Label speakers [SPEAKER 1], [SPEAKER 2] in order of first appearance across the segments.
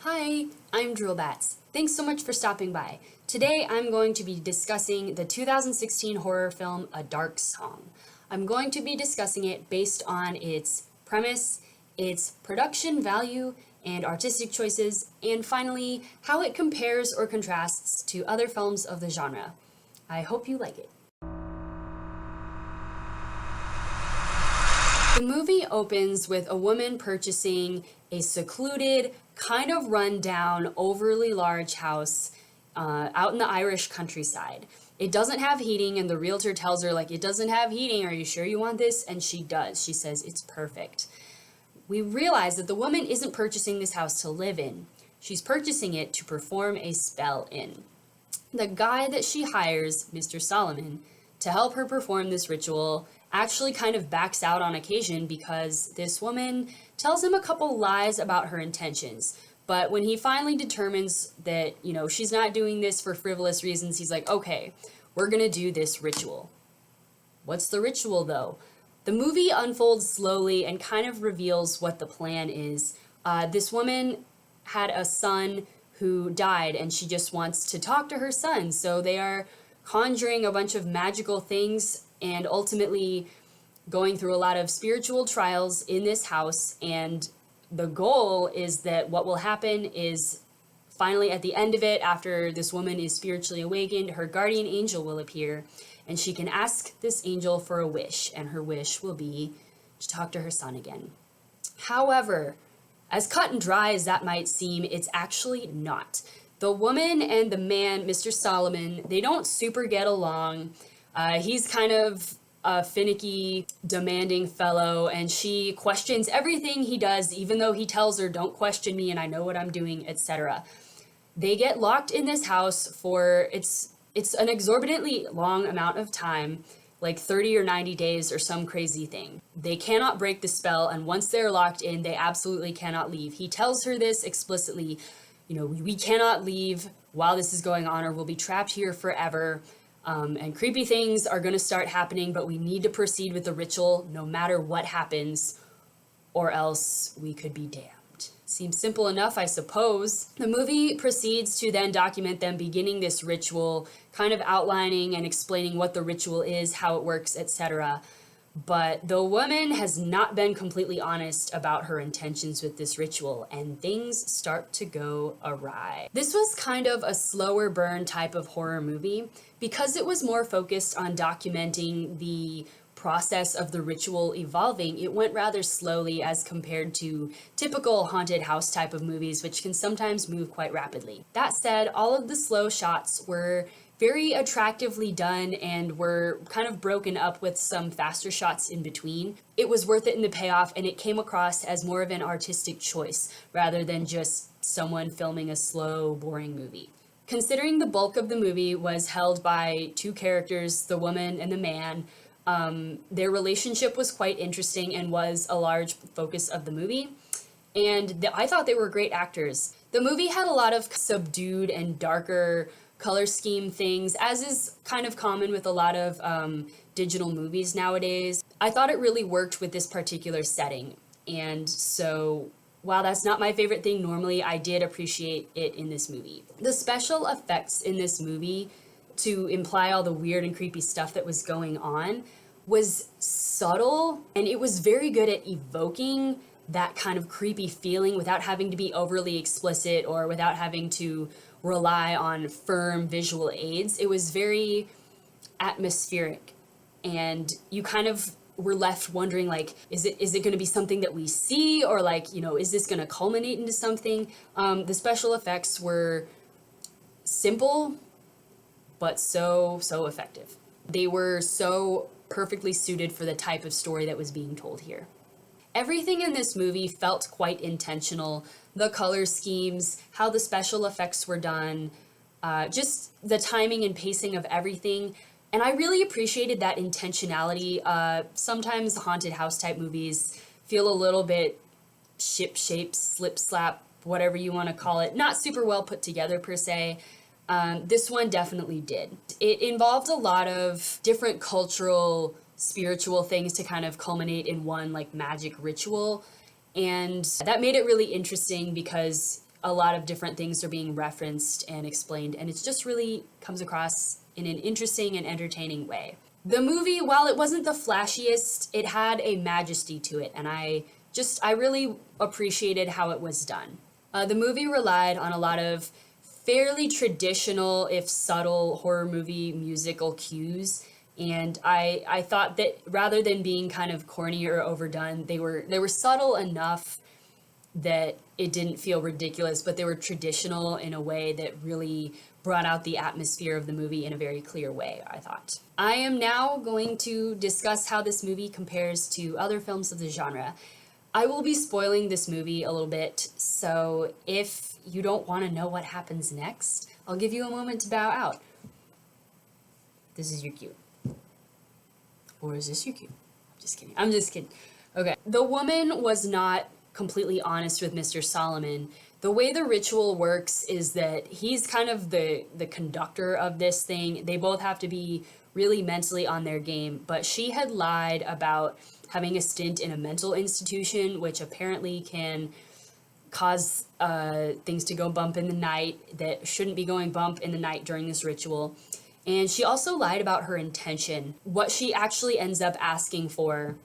[SPEAKER 1] Hi, I'm Droolbatz. Thanks so much for stopping by. Today I'm going to be discussing the 2016 horror film A Dark Song. I'm going to be discussing it based on its premise, its production value and artistic choices, and finally, how it compares or contrasts to other films of the genre. I hope you like it. The movie opens with a woman purchasing a secluded, kind of run-down, overly large house out in the Irish countryside. It doesn't have heating, and the realtor tells her, it doesn't have heating, are you sure you want this? And she does. She says it's perfect. We realize that the woman isn't purchasing this house to live in. She's purchasing it to perform a spell in. The guy that she hires, Mr. Solomon, to help her perform this ritual actually kind of backs out on occasion because this woman tells him a couple lies about her intentions. But when he finally determines that, she's not doing this for frivolous reasons, he's like, okay, we're gonna do this ritual. What's the ritual though? The movie unfolds slowly and kind of reveals what the plan is. This woman had a son who died and she just wants to talk to her son. So they are conjuring a bunch of magical things and ultimately going through a lot of spiritual trials in this house. And the goal is that what will happen is finally at the end of it, after this woman is spiritually awakened, her guardian angel will appear and she can ask this angel for a wish, and her wish will be to talk to her son again. However, as cut and dry as that might seem, it's actually not. The woman and the man, Mr. Solomon, they don't super get along. He's kind of a finicky, demanding fellow, and she questions everything he does, even though he tells her, don't question me and I know what I'm doing, etc. They get locked in this house for, it's an exorbitantly long amount of time, like 30 or 90 days or some crazy thing. They cannot break the spell, and once they're locked in, they absolutely cannot leave. He tells her this explicitly, we cannot leave while this is going on or we'll be trapped here forever. And creepy things are going to start happening, but we need to proceed with the ritual no matter what happens, or else we could be damned. Seems simple enough, I suppose. The movie proceeds to then document them beginning this ritual, kind of outlining and explaining what the ritual is, how it works, etc. But the woman has not been completely honest about her intentions with this ritual, and things start to go awry. This was kind of a slower burn type of horror movie because it was more focused on documenting the process of the ritual evolving. It went rather slowly as compared to typical haunted house type of movies, which can sometimes move quite rapidly. That said, all of the slow shots were very attractively done and were kind of broken up with some faster shots in between. It was worth it in the payoff, and it came across as more of an artistic choice rather than just someone filming a slow, boring movie. Considering the bulk of the movie was held by two characters, the woman and the man, their relationship was quite interesting and was a large focus of the movie. And I thought they were great actors. The movie had a lot of subdued and darker color scheme things, as is kind of common with a lot of digital movies nowadays. I thought it really worked with this particular setting. And so while that's not my favorite thing normally, I did appreciate it in this movie. The special effects in this movie, to imply all the weird and creepy stuff that was going on, was subtle, and it was very good at evoking that kind of creepy feeling without having to be overly explicit or without having to rely on firm visual aids. It was very atmospheric, and you kind of were left wondering, is it going to be something that we see, or is this going to culminate into something? The special effects were simple, but so effective. They were so perfectly suited for the type of story that was being told here. Everything in this movie felt quite intentional. The color schemes, how the special effects were done, just the timing and pacing of everything. And I really appreciated that intentionality. Sometimes haunted house type movies feel a little bit ship-shaped, slip-slap, whatever you want to call it. Not super well put together per se. This one definitely did. It involved a lot of different cultural, spiritual things to kind of culminate in one magic ritual. And that made it really interesting because a lot of different things are being referenced and explained, and it just really comes across in an interesting and entertaining way. The movie, while it wasn't the flashiest, it had a majesty to it, and I really appreciated how it was done. The movie relied on a lot of fairly traditional, if subtle, horror movie musical cues, and I thought that rather than being kind of corny or overdone, they were subtle enough that it didn't feel ridiculous, but they were traditional in a way that really brought out the atmosphere of the movie in a very clear way, I thought. I am now going to discuss how this movie compares to other films of the genre. I will be spoiling this movie a little bit, so if you don't want to know what happens next, I'll give you a moment to bow out. This is your cue. Or is this your cue? I'm just kidding. Okay. The woman was not completely honest with Mr. Solomon. The way the ritual works is that he's kind of the conductor of this thing. They both have to be really mentally on their game, but she had lied about having a stint in a mental institution, which apparently can cause things to go bump in the night that shouldn't be going bump in the night during this ritual. And she also lied about her intention. What she actually ends up asking for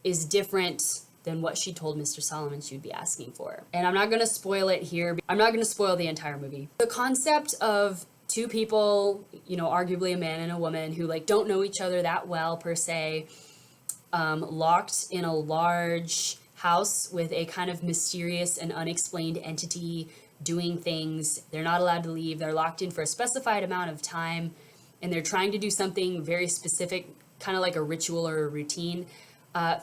[SPEAKER 1] is different than what she told Mr. Solomon she would be asking for. And I'm not going to spoil it here. I'm not going to spoil the entire movie. The concept of two people, arguably a man and a woman who don't know each other that well per se, locked in a large house with a kind of mysterious and unexplained entity doing things. They're not allowed to leave. They're locked in for a specified amount of time, and they're trying to do something very specific, kind of like a ritual or a routine.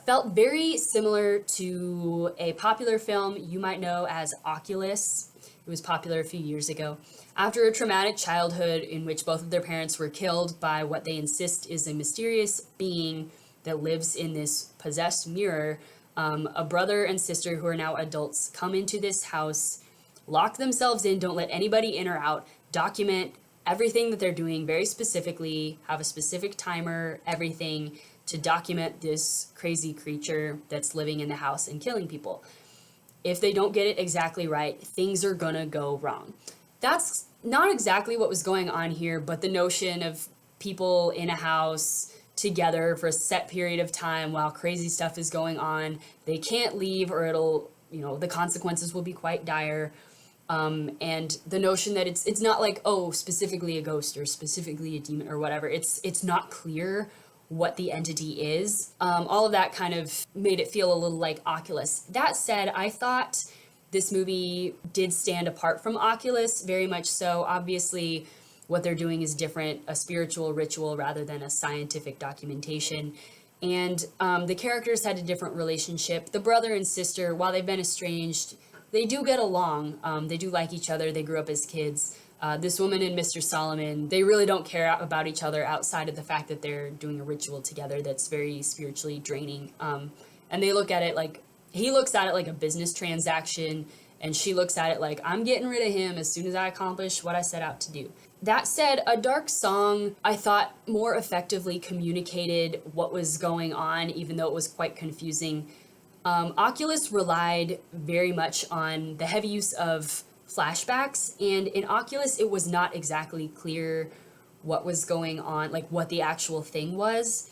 [SPEAKER 1] Felt very similar to a popular film you might know as Oculus. It was popular a few years ago. After a traumatic childhood in which both of their parents were killed by what they insist is a mysterious being that lives in this possessed mirror, a brother and sister who are now adults come into this house, lock themselves in, don't let anybody in or out, document everything that they're doing very specifically, have a specific timer, everything, to document this crazy creature that's living in the house and killing people. If they don't get it exactly right, things are gonna go wrong. That's not exactly what was going on here, but the notion of people in a house together for a set period of time while crazy stuff is going on, they can't leave or it'll, the consequences will be quite dire. And the notion that it's not like, specifically a ghost or specifically a demon or whatever. It's not clear what the entity is. All of that kind of made it feel a little like Oculus. That said, I thought this movie did stand apart from Oculus, very much so. Obviously, what they're doing is different, a spiritual ritual rather than a scientific documentation. And the characters had a different relationship. The brother and sister, while they've been estranged, they do get along. They do like each other. They grew up as kids. This woman and Mr. Solomon, they really don't care about each other outside of the fact that they're doing a ritual together that's very spiritually draining. And they look at it like, he looks at it like a business transaction, and she looks at it like, I'm getting rid of him as soon as I accomplish what I set out to do. That said, A Dark Song, I thought, more effectively communicated what was going on, even though it was quite confusing. Oculus relied very much on the heavy use of flashbacks, and in Oculus it was not exactly clear what was going on, like what the actual thing was.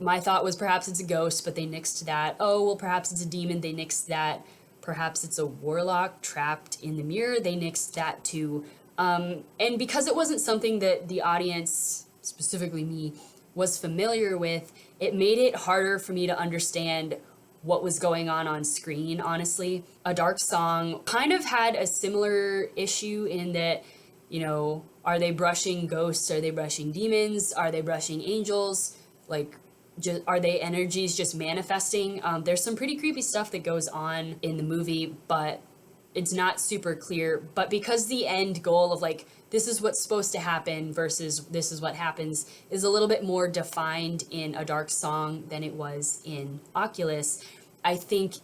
[SPEAKER 1] My thought was perhaps it's a ghost, but they nixed that. Oh, well, perhaps it's a demon, they nixed that. Perhaps it's a warlock trapped in the mirror, they nixed that too. And because it wasn't something that the audience, specifically me, was familiar with, it made it harder for me to understand what was going on screen, honestly. A Dark Song kind of had a similar issue in that, are they brushing ghosts? Are they brushing demons? Are they brushing angels? Are they energies just manifesting? There's some pretty creepy stuff that goes on in the movie, but it's not super clear. But because the end goal of this is what's supposed to happen versus this is what happens is a little bit more defined in A Dark Song than it was in Oculus, I think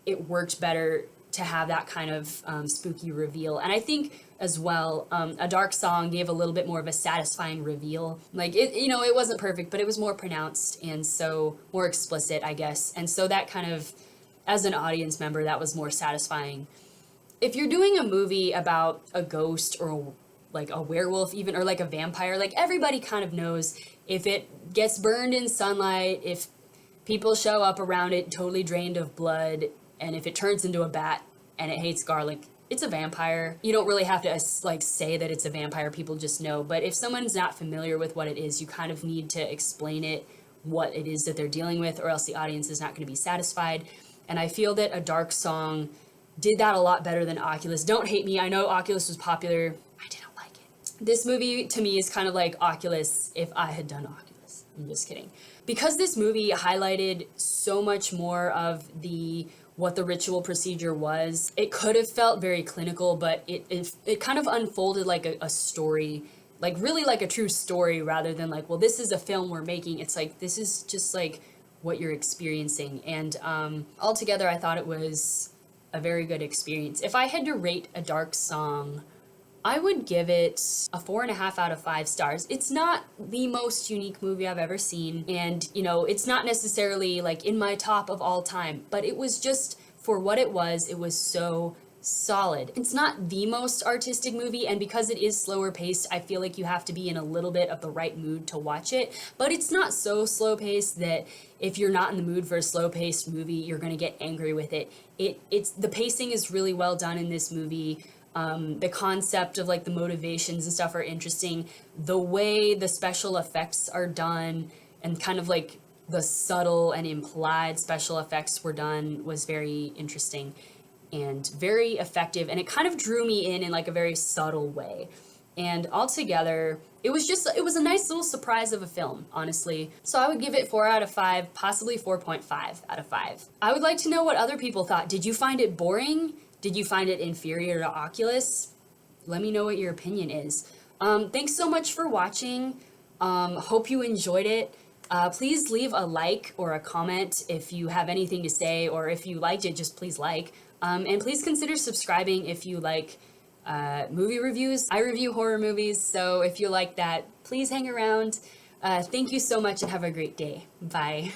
[SPEAKER 1] it worked better to have that kind of spooky reveal. And I think as well, A Dark Song gave a little bit more of a satisfying reveal. It wasn't perfect, but it was more pronounced and so more explicit, I guess. And so that kind of, as an audience member, that was more satisfying. if you're doing a movie about a ghost or like a werewolf even, or like a vampire, like everybody kind of knows if it gets burned in sunlight, if people show up around it totally drained of blood, and if it turns into a bat and it hates garlic, it's a vampire. You don't really have to like say that it's a vampire, people just know. But if someone's not familiar with what it is, you kind of need to explain it, what it is that they're dealing with, or else the audience is not going to be satisfied. And I feel that A Dark Song did that a lot better than Oculus. Don't hate me, I know Oculus was popular. I didn't like it. This movie to me is kind of like Oculus if I had done Oculus. I'm just kidding. Because this movie highlighted so much more of what the ritual procedure was, it could have felt very clinical, but it kind of unfolded like a story, like really like a true story, rather than like, well, this is a film we're making. It's like, this is just like what you're experiencing. And altogether, I thought it was a very good experience. If I had to rate A Dark Song, I would give it a 4.5 out of 5 stars. It's not the most unique movie I've ever seen, and you know, it's not necessarily like in my top of all time, but it was just, for what it was so solid. It's not the most artistic movie, and because it is slower paced, I feel like you have to be in a little bit of the right mood to watch it, but it's not so slow paced that if you're not in the mood for a slow paced movie, you're gonna get angry with it. The pacing is really well done in this movie. The concept of like the motivations and stuff are interesting. The way the special effects are done and kind of like the subtle and implied special effects were done was very interesting and very effective, and it kind of drew me in like a very subtle way. And altogether, it was a nice little surprise of a film, honestly. So I would give it 4 out of 5, possibly 4.5 out of 5. I would like to know what other people thought. Did you find it boring? Did you find it inferior to Oculus? Let me know what your opinion is. Thanks so much for watching. Hope you enjoyed it. Please leave a like or a comment if you have anything to say, or if you liked it, just please like. And please consider subscribing if you like movie reviews. I review horror movies, so if you like that, please hang around. Thank you so much and have a great day. Bye.